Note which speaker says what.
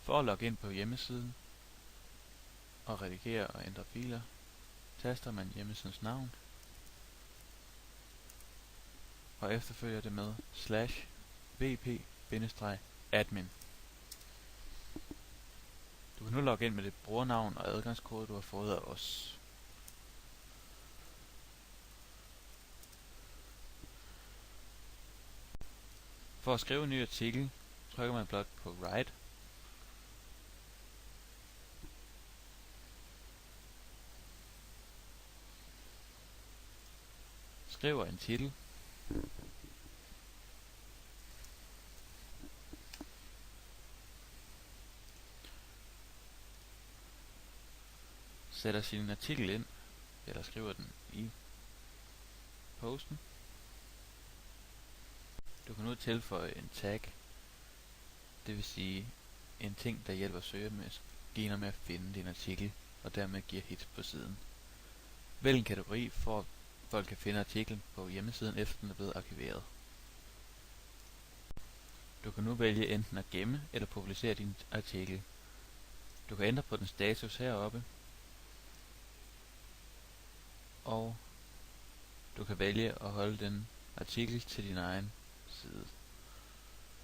Speaker 1: For at logge ind på hjemmesiden og redigere og ændre filer, taster man hjemmesidens navn og efterfølger det med /vp-admin. Du kan nu logge ind med det brugernavn og adgangskode, du har fået af os. For at skrive en ny artikel, trykker man blot på Write. Skriver en titel. Sætter sin artikel ind, eller skriver den i posten. Du kan nu tilføje en tag, det vil sige en ting, der hjælper søgemaskiner med at finde din artikel, og dermed giver hit på siden. Vælg en kategori, for at folk kan finde artiklen på hjemmesiden, efter den er blevet arkiveret. Du kan nu vælge enten at gemme eller publicere din artikel. Du kan ændre på den status heroppe, og du kan vælge at holde den artikel til din egen side.